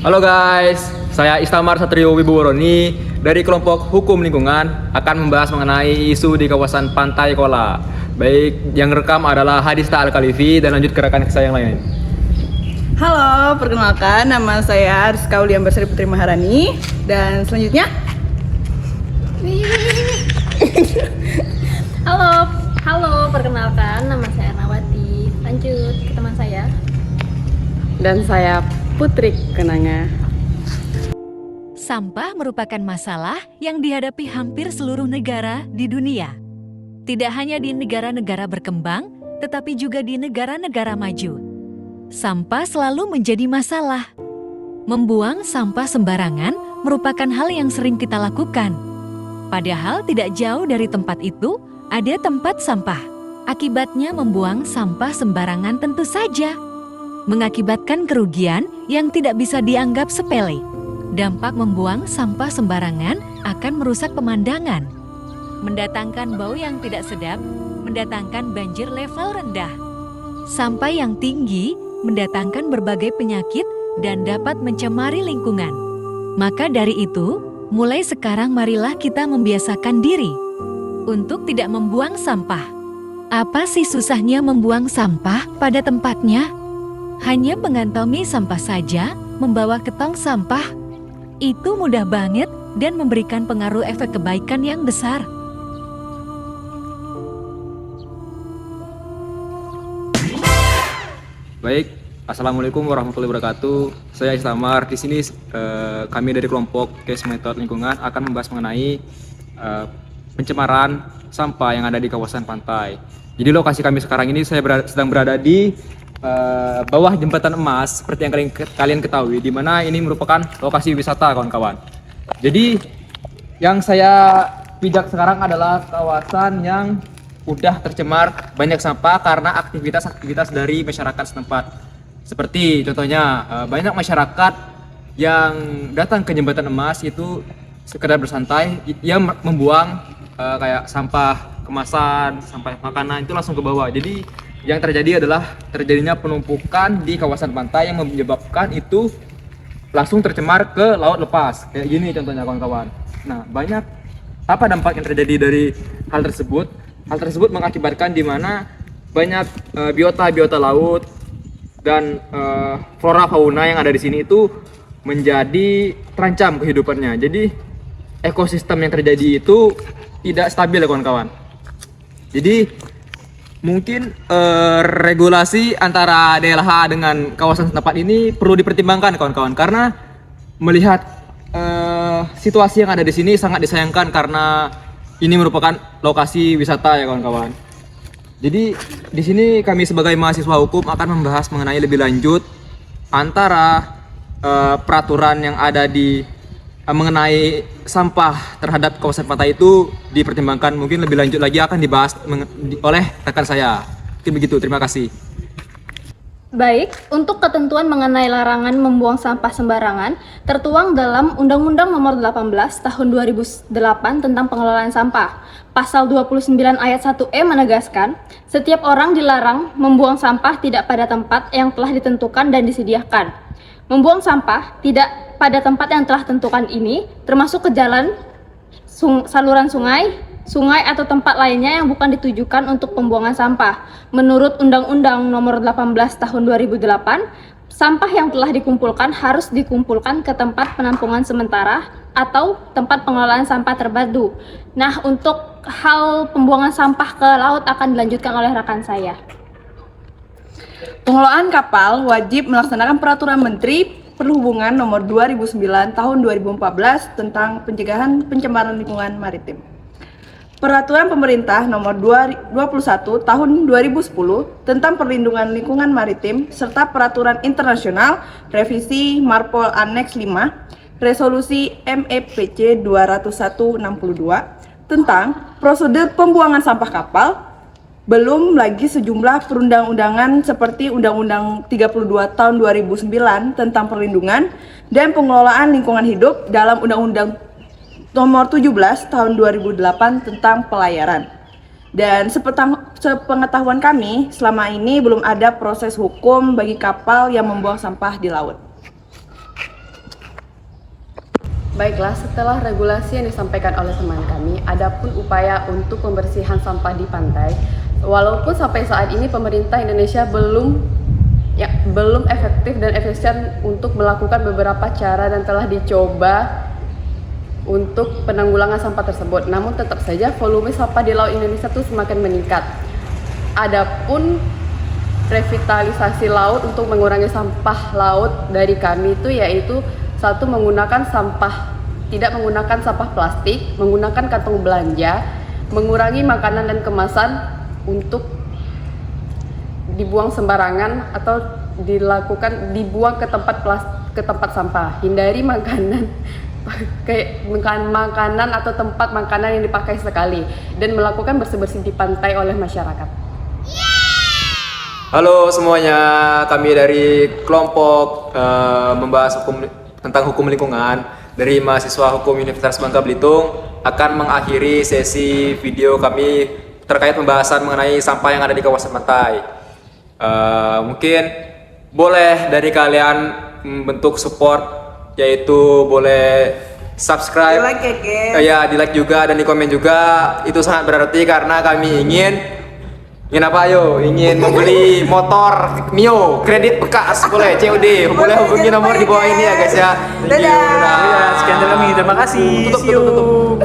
Halo guys, saya Istamar Satrio Wiboworoni dari kelompok Hukum Lingkungan akan membahas mengenai isu di kawasan Pantai Kola. Baik, yang rekam adalah Hadista Al-Khalifi dan lanjut ke rekan saya yang lain. Halo, perkenalkan nama saya Rizka Ulian Berseri Putri Maharani dan selanjutnya Halo, perkenalkan nama saya Ernawati. Lanjut ke teman saya. dan saya Putri Kenanga. Sampah merupakan masalah yang dihadapi hampir seluruh negara di dunia. Tidak hanya di negara-negara berkembang, tetapi juga di negara-negara maju. Sampah selalu menjadi masalah. Membuang sampah sembarangan merupakan hal yang sering kita lakukan. Padahal tidak jauh dari tempat itu ada tempat sampah. Akibatnya membuang sampah sembarangan tentu saja mengakibatkan kerugian yang tidak bisa dianggap sepele. Dampak membuang sampah sembarangan akan merusak pemandangan, mendatangkan bau yang tidak sedap, mendatangkan banjir level rendah. Sampah yang tinggi mendatangkan berbagai penyakit dan dapat mencemari lingkungan. Maka dari itu, mulai sekarang marilah kita membiasakan diri untuk tidak membuang sampah. Apa sih susahnya membuang sampah pada tempatnya? Hanya mengantongi sampah saja, membawa ke tong sampah. Itu mudah banget dan memberikan pengaruh efek kebaikan yang besar. Baik, Assalamualaikum warahmatullahi wabarakatuh. Saya Istamar. Di sini kami dari kelompok Case Method Lingkungan akan membahas mengenai pencemaran sampah yang ada di kawasan pantai. Jadi lokasi kami sekarang ini sedang berada di bawah jembatan emas seperti yang kalian ketahui, di mana ini merupakan lokasi wisata kawan-kawan. Jadi yang saya pijak sekarang adalah kawasan yang udah tercemar banyak sampah karena aktivitas dari masyarakat setempat. Seperti contohnya banyak masyarakat yang datang ke jembatan emas itu sekedar bersantai, ia membuang kayak sampah kemasan, sampah makanan itu langsung ke bawah. Jadi yang terjadi adalah terjadinya penumpukan di kawasan pantai yang menyebabkan itu langsung tercemar ke laut lepas. Kayak gini contohnya kawan-kawan. Nah, banyak apa dampak yang terjadi dari hal tersebut? Hal tersebut mengakibatkan di mana banyak biota laut dan flora fauna yang ada di sini itu menjadi terancam kehidupannya. Jadi ekosistem yang terjadi itu tidak stabil ya kawan-kawan. Jadi mungkin regulasi antara DLH dengan kawasan setempat ini perlu dipertimbangkan kawan-kawan, karena melihat situasi yang ada di sini sangat disayangkan karena ini merupakan lokasi wisata ya kawan-kawan. Jadi di sini kami sebagai mahasiswa hukum akan membahas mengenai lebih lanjut antara peraturan yang ada di mengenai sampah terhadap kawasan pantai itu dipertimbangkan. Mungkin lebih lanjut lagi akan dibahas oleh rekan saya. Mungkin begitu, terima kasih. Baik, untuk ketentuan mengenai larangan membuang sampah sembarangan tertuang dalam Undang-Undang Nomor 18 Tahun 2008 tentang Pengelolaan Sampah. Pasal 29 ayat 1E menegaskan, setiap orang dilarang membuang sampah tidak pada tempat yang telah ditentukan dan disediakan. Membuang sampah tidak pada tempat yang telah tentukan ini termasuk ke jalan, saluran sungai atau tempat lainnya yang bukan ditujukan untuk pembuangan sampah. Menurut Undang-Undang Nomor 18 Tahun 2008, sampah yang telah dikumpulkan harus dikumpulkan ke tempat penampungan sementara atau tempat pengelolaan sampah terpadu. Nah, untuk hal pembuangan sampah ke laut akan dilanjutkan oleh rekan saya. Pengelolaan kapal wajib melaksanakan Peraturan Menteri Perhubungan Nomor 2009 Tahun 2014 tentang pencegahan pencemaran lingkungan maritim. Peraturan Pemerintah Nomor 21 Tahun 2010 tentang perlindungan lingkungan maritim serta Peraturan Internasional Revisi Marpol Annex 5 Resolusi MEPC 201/62 tentang prosedur pembuangan sampah kapal, belum lagi sejumlah perundang-undangan seperti Undang-Undang 32 Tahun 2009 tentang perlindungan dan pengelolaan lingkungan hidup dalam Undang-Undang Nomor 17 Tahun 2008 tentang pelayaran. Dan sepengetahuan kami, selama ini belum ada proses hukum bagi kapal yang membuang sampah di laut. Baiklah, setelah regulasi yang disampaikan oleh teman kami, adapun upaya untuk pembersihan sampah di pantai, walaupun sampai saat ini pemerintah Indonesia belum efektif dan efisien untuk melakukan beberapa cara dan telah dicoba untuk penanggulangan sampah tersebut. Namun tetap saja volume sampah di laut Indonesia itu semakin meningkat. Adapun revitalisasi laut untuk mengurangi sampah laut dari kami itu yaitu satu, tidak menggunakan sampah plastik, menggunakan kantong belanja, mengurangi makanan dan kemasan untuk dibuang sembarangan atau dibuang ke tempat sampah. Hindari makanan atau tempat makanan yang dipakai sekali dan melakukan bersih-bersih di pantai oleh masyarakat. Halo semuanya, kami dari kelompok membahas tentang hukum lingkungan dari mahasiswa hukum Universitas Bangka Belitung akan mengakhiri sesi video kami terkait pembahasan mengenai sampah yang ada di kawasan pantai. Mungkin boleh dari kalian bentuk support, yaitu boleh subscribe, di like juga dan di komen juga. Itu sangat berarti karena kami ingin membeli motor Mio kredit bekas, boleh COD, boleh hubungi nomor di bawah ini ya guys ya. Thank you. Sekian dari kami, terima kasih. Tutup.